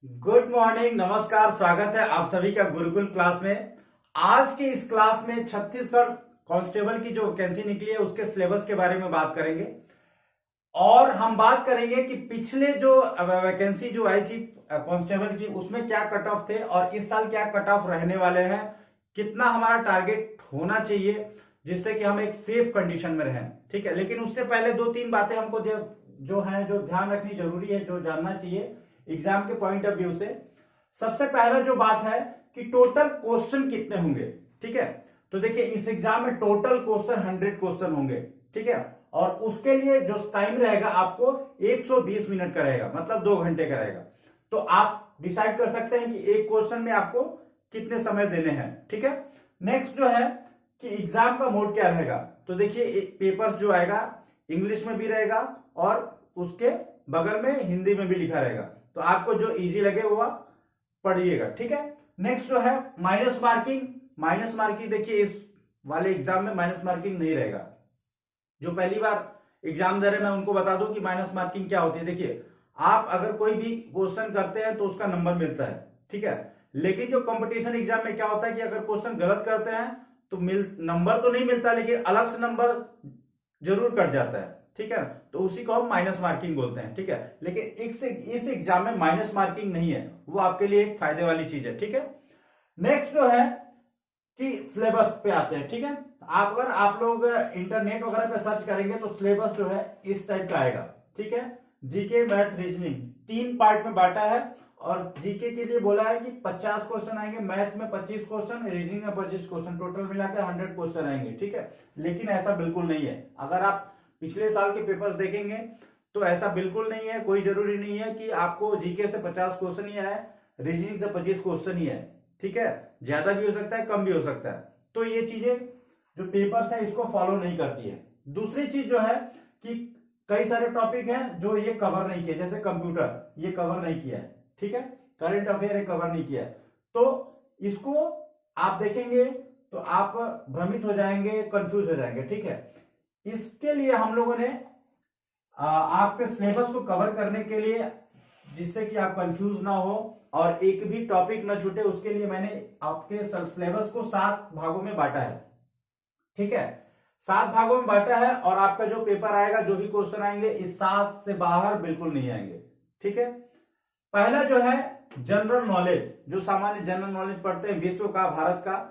Good morning, नमस्कार। स्वागत है आप सभी का गुरुकुल क्लास में। आज के इस क्लास में छत्तीसगढ़ कांस्टेबल की जो वैकेंसी निकली है उसके सिलेबस के बारे में बात करेंगे और हम बात करेंगे कि पिछले जो वैकेंसी जो आई थी कांस्टेबल की उसमें क्या कट ऑफ थे और इस साल क्या कट ऑफ रहने वाले हैं, कितना हमारा टारगेट होना चाहिए जिससे कि हम एक सेफ कंडीशन में रहें। ठीक है, लेकिन उससे पहले दो तीन बातें हमको जो ध्यान रखनी जरूरी है, जो जानना चाहिए एग्जाम के पॉइंट ऑफ व्यू से। सबसे पहला जो बात है कि टोटल क्वेश्चन कितने होंगे। ठीक है, तो देखिए इस एग्जाम में टोटल क्वेश्चन 100 क्वेश्चन होंगे। ठीक है, और उसके लिए जो टाइम रहेगा आपको 120 मिनट का रहेगा, मतलब 2 घंटे का रहेगा। तो आप डिसाइड कर सकते हैं कि एक क्वेश्चन में आपको कितने समय देने हैं। ठीक है, नेक्स्ट जो है कि एग्जाम का मोड क्या रहेगा। तो देखिए पेपर्स जो आएगा इंग्लिश में भी रहेगा और उसके बगल में हिंदी में भी लिखा रहेगा, तो आपको जो इजी लगे वो आप पढ़िएगा। ठीक है, नेक्स्ट जो है माइनस मार्किंग। माइनस मार्किंग देखिए इस वाले एग्जाम में माइनस मार्किंग नहीं रहेगा। जो पहली बार एग्जाम दे रहे मैं उनको बता दूं कि माइनस मार्किंग क्या होती है। देखिए आप अगर कोई भी क्वेश्चन करते हैं तो उसका नंबर मिलता है। ठीक है, लेकिन जो कंपटीशन एग्जाम में क्या होता है कि अगर क्वेश्चन गलत करते हैं तो नंबर तो नहीं मिलता, लेकिन अलग से नंबर जरूर कट जाता है। ठीक है, तो उसी को हम माइनस मार्किंग बोलते हैं। ठीक है, लेकिन इस एग्जाम में माइनस मार्किंग नहीं है, वो आपके लिए एक फायदे वाली चीज है। ठीक है, नेक्स्ट जो है कि सिलेबस पे आते हैं। ठीक है, अगर आप लोग इंटरनेट वगैरह पे सर्च करेंगे तो सिलेबस जो है इस टाइप का आएगा। ठीक है, जीके मैथ रीजनिंग 3 पार्ट में बांटा है और जीके के लिए बोला है कि 50 क्वेश्चन आएंगे, मैथ में 25 क्वेश्चन, रीजनिंग में 25 क्वेश्चन, टोटल मिलाकर 100 क्वेश्चन आएंगे। ठीक है, लेकिन ऐसा बिल्कुल नहीं है। अगर आप पिछले साल के पेपर्स देखेंगे तो ऐसा बिल्कुल नहीं है। कोई जरूरी नहीं है कि आपको जीके से 50 क्वेश्चन ही आए, रीजनिंग से 25 क्वेश्चन ही है। ठीक है, ज्यादा भी हो सकता है, कम भी हो सकता है। तो ये चीजें जो पेपर्स है इसको फॉलो नहीं करती है। दूसरी चीज जो है कि कई सारे टॉपिक हैं जो ये कवर नहीं किए, जैसे कंप्यूटर ये कवर नहीं किया है। ठीक है, करंट अफेयर ये कवर नहीं किया है, तो इसको आप देखेंगे तो आप भ्रमित हो जाएंगे, कंफ्यूज हो जाएंगे। ठीक है, इसके लिए हम लोगों ने आपके सिलेबस को कवर करने के लिए, जिससे कि आप कंफ्यूज ना हो और एक भी टॉपिक ना छूटे, उसके लिए मैंने आपके सिलेबस को 7 भागों में बांटा है। ठीक है, 7 भागों में बांटा है और आपका जो पेपर आएगा, जो भी क्वेश्चन आएंगे, इस 7 से बाहर बिल्कुल नहीं आएंगे। ठीक है, पहला जो है जनरल नॉलेज, जो सामान्य जनरल नॉलेज पढ़ते हैं विश्व का, भारत का,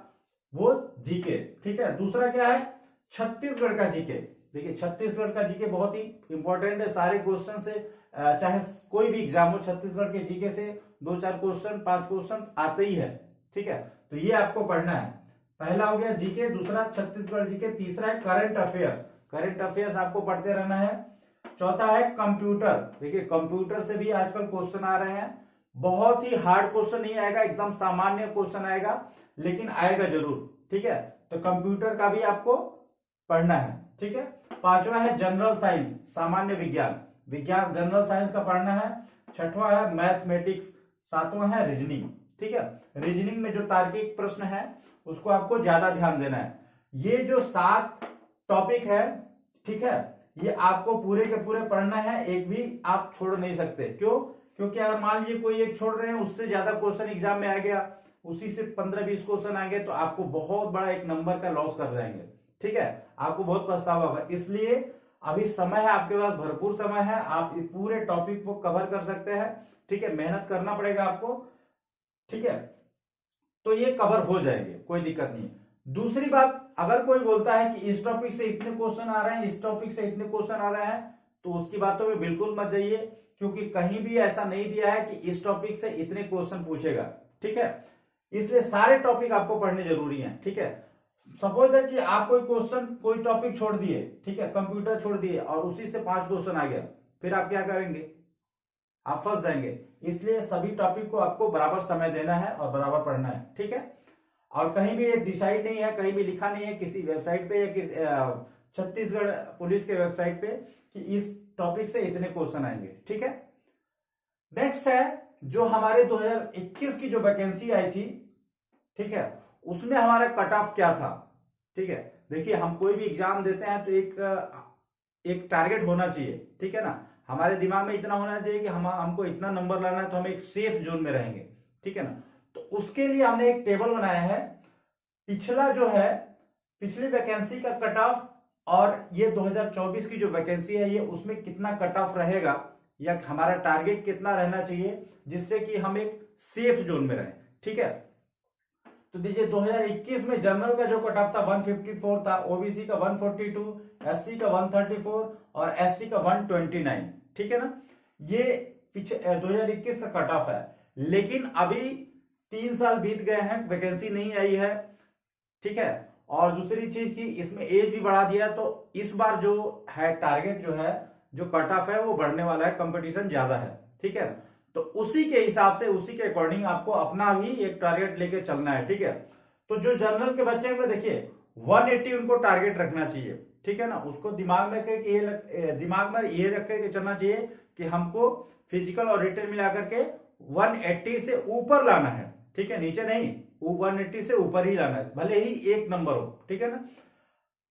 वो जीके। ठीक है, दूसरा क्या है छत्तीसगढ़ का जीके। देखिए छत्तीसगढ़ का जीके बहुत ही इंपॉर्टेंट है। सारे क्वेश्चन से चाहे कोई भी एग्जाम हो, छत्तीसगढ़ के जीके से 2-4 क्वेश्चन, 5 क्वेश्चन आते ही है। ठीक है, तो ये आपको पढ़ना है। पहला हो गया जीके, दूसरा छत्तीसगढ़ जीके, तीसरा है करंट अफेयर्स। करंट अफेयर्स आपको पढ़ते रहना है। चौथा है कंप्यूटर। देखिए कंप्यूटर से भी आजकल क्वेश्चन आ रहे हैं। बहुत ही हार्ड क्वेश्चन नहीं आएगा, एकदम सामान्य क्वेश्चन आएगा, लेकिन आएगा जरूर। ठीक है, तो कंप्यूटर का भी आपको पढ़ना है। ठीक है, पांचवा है जनरल साइंस, सामान्य विज्ञान, विज्ञान जनरल साइंस का पढ़ना है। छठवां है मैथमेटिक्स, सातवां है रीजनिंग। ठीक है, रीजनिंग में जो तार्किक प्रश्न है उसको आपको ज्यादा ध्यान देना है। ये जो 7 टॉपिक है, ठीक है, ये आपको पूरे के पूरे पढ़ना है, एक भी आप छोड़ नहीं सकते। क्यों? क्योंकि अगर मान लीजिए कोई एक छोड़ रहे हैं, उससे ज्यादा क्वेश्चन एग्जाम में आ गया, उसी से 15-20 क्वेश्चन आ गए, तो आपको बहुत बड़ा एक नंबर का लॉस कर जाएंगे। ठीक है, आपको बहुत पछतावा होगा। इसलिए अभी समय है, आपके पास भरपूर समय है, आप पूरे टॉपिक को कवर कर सकते हैं। ठीक है, मेहनत करना पड़ेगा आपको। ठीक है, तो ये कवर हो जाएंगे, कोई दिक्कत नहीं। दूसरी बात, अगर कोई बोलता है कि इस टॉपिक से इतने क्वेश्चन आ रहे हैं, इस टॉपिक से इतने क्वेश्चन आ रहे हैं, तो उसकी बातों में बिल्कुल मत जाइए, क्योंकि कहीं भी ऐसा नहीं दिया है कि इस टॉपिक से इतने क्वेश्चन पूछेगा। ठीक है, इसलिए सारे टॉपिक आपको पढ़ने जरूरी हैं। ठीक है, सपोज दैट कि आप कोई क्वेश्चन, कोई टॉपिक छोड़ दिए, ठीक है, कंप्यूटर छोड़ दिए और उसी से 5 क्वेश्चन आ गया, फिर आप क्या करेंगे? आप फंस जाएंगे। इसलिए सभी टॉपिक को आपको बराबर समय देना है और बराबर पढ़ना है। ठीक है, और कहीं भी ये डिसाइड नहीं है, कहीं भी लिखा नहीं है किसी वेबसाइट पे या किसी छत्तीसगढ़ पुलिस के वेबसाइट पे कि इस टॉपिक से इतने क्वेश्चन आएंगे। ठीक है, नेक्स्ट है जो हमारे 2021 की जो वैकेंसी आई थी, ठीक है, उसमें हमारा कट ऑफ क्या था। ठीक है, देखिए हम कोई भी एग्जाम देते हैं तो एक टारगेट होना चाहिए। ठीक है ना, हमारे दिमाग में इतना होना चाहिए कि हमको इतना नंबर लाना है तो हम एक सेफ जोन में रहेंगे, ठीक है ना। तो उसके लिए हमने एक टेबल बनाया है, पिछला जो है पिछली वैकेंसी का कट ऑफ और ये 2024 की जो वैकेंसी है ये उसमें कितना कट ऑफ रहेगा या हमारा टारगेट कितना रहना चाहिए जिससे कि हम एक सेफ जोन में रहें, ठीक है। तो देखिए 2021 में जनरल का जो कट ऑफ था 154 था, ओबीसी का 142, एससी का 134 और एसटी का 129, ठीक है ना। ये 2021 का कट ऑफ है, लेकिन अभी 3 साल बीत गए हैं, वैकेंसी नहीं आई है, ठीक है। और दूसरी चीज की इसमें एज भी बढ़ा दिया, तो इस बार जो है टारगेट जो है जो कट ऑफ है वो बढ़ने वाला है, कंपटीशन ज्यादा है, ठीक है। तो उसी के हिसाब से उसी के अकॉर्डिंग आपको अपना भी एक टारगेट लेके चलना है, ठीक है। तो जो जनरल के बच्चे हैं देखिए 180 उनको टारगेट रखना चाहिए, ठीक है ना। उसको दिमाग में ये रख के चलना चाहिए कि हमको फिजिकल और रिटन मिला करके 180 से ऊपर लाना है, ठीक है, नीचे नहीं, 180 से ऊपर ही लाना है, भले ही एक नंबर हो, ठीक है ना।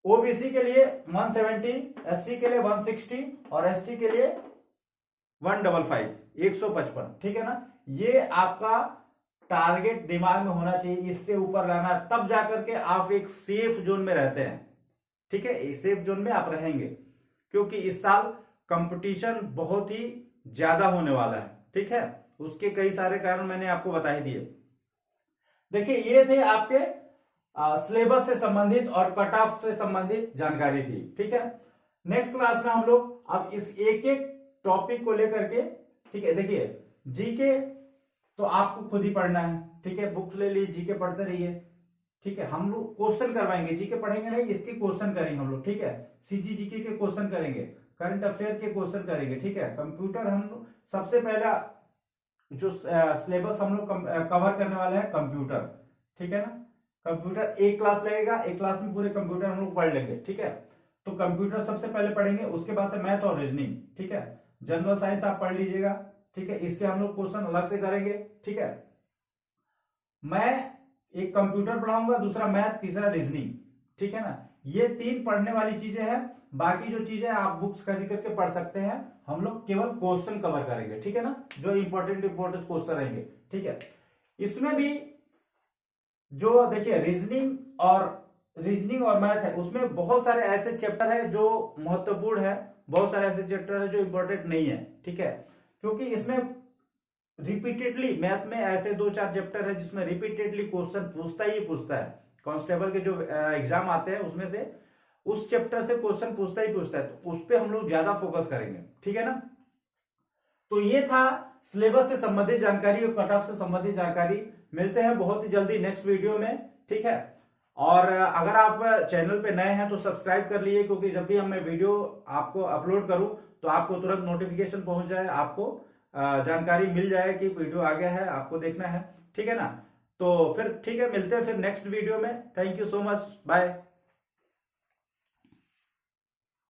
ओबीसी के लिए 170, एससी के लिए 160 और एसटी के लिए 155, 155, ठीक है ना। ये आपका टारगेट दिमाग में होना चाहिए, इससे ऊपर लाना, तब जाकर के आप एक सेफ जोन में रहते हैं, ठीक है। एक सेफ जोन में आप रहेंगे, क्योंकि इस साल कंपटीशन बहुत ही ज्यादा होने वाला है, ठीक है। उसके कई सारे कारण मैंने आपको बता ही दिए। देखिए ये थे आपके सिलेबस से संबंधित और कट ऑफ से संबंधित जानकारी थी, ठीक है। नेक्स्ट क्लास में हम लोग अब इस एक एक टॉपिक को लेकर के, ठीक है, देखिए जीके तो आपको खुद ही पढ़ना है, ठीक है, बुक्स ले लीजिए, जीके पढ़ते रहिए, ठीक है। हम लोग क्वेश्चन करवाएंगे, जीके पढ़ेंगे नहीं, इसके क्वेश्चन करेंगे हम लोग, ठीक है। सीजीजीके के क्वेश्चन करेंगे, करंट अफेयर के क्वेश्चन करेंगे, ठीक है। कंप्यूटर हम लोग सबसे पहला जो सिलेबस हम लोग कवर करने वाले हैं कंप्यूटर, ठीक है ना। कंप्यूटर एक क्लास लगेगा, एक क्लास में पूरे कंप्यूटर हम लोग पढ़ लेंगे, ठीक है। तो कंप्यूटर सबसे पहले पढ़ेंगे, उसके बाद से मैथ और रीजनिंग, ठीक है। जनरल साइंस आप पढ़ लीजिएगा, ठीक है, इसके हम लोग क्वेश्चन अलग से करेंगे, ठीक है। मैं एक कंप्यूटर पढ़ाऊंगा, दूसरा मैथ, तीसरा रीजनिंग, ठीक है ना। ये 3 पढ़ने वाली चीजें हैं, बाकी जो चीजें आप बुक्स खरीद करके पढ़ सकते हैं, हम लोग केवल क्वेश्चन कवर करेंगे, ठीक है ना, जो इंपॉर्टेंट क्वेश्चन रहेंगे, ठीक है। इसमें भी जो देखिए रीजनिंग और मैथ है, उसमें बहुत सारे ऐसे चैप्टर है जो महत्वपूर्ण है, बहुत सारे ऐसे चैप्टर है जो इंपॉर्टेंट नहीं है, ठीक है। क्योंकि इसमें रिपीटेडली मैथ में ऐसे 2-4 चैप्टर है जिसमें रिपीटेडली क्वेश्चन पूछता है। कांस्टेबल के जो एग्जाम आते हैं उसमें से उस चैप्टर से क्वेश्चन पूछता है, तो उस पर हम लोग ज्यादा फोकस करेंगे, ठीक है ना। तो ये था सिलेबस से संबंधित जानकारी और कट ऑफ से संबंधित जानकारी। मिलते हैं बहुत ही जल्दी नेक्स्ट वीडियो में, ठीक है। और अगर आप चैनल पे नए हैं तो सब्सक्राइब कर लीजिए, क्योंकि जब भी मैं वीडियो आपको अपलोड करूं तो आपको तुरंत नोटिफिकेशन पहुंच जाए, आपको जानकारी मिल जाए कि वीडियो आ गया है, आपको देखना है, ठीक है ना। तो फिर ठीक है, मिलते हैं फिर नेक्स्ट वीडियो में। Thank you so much, bye.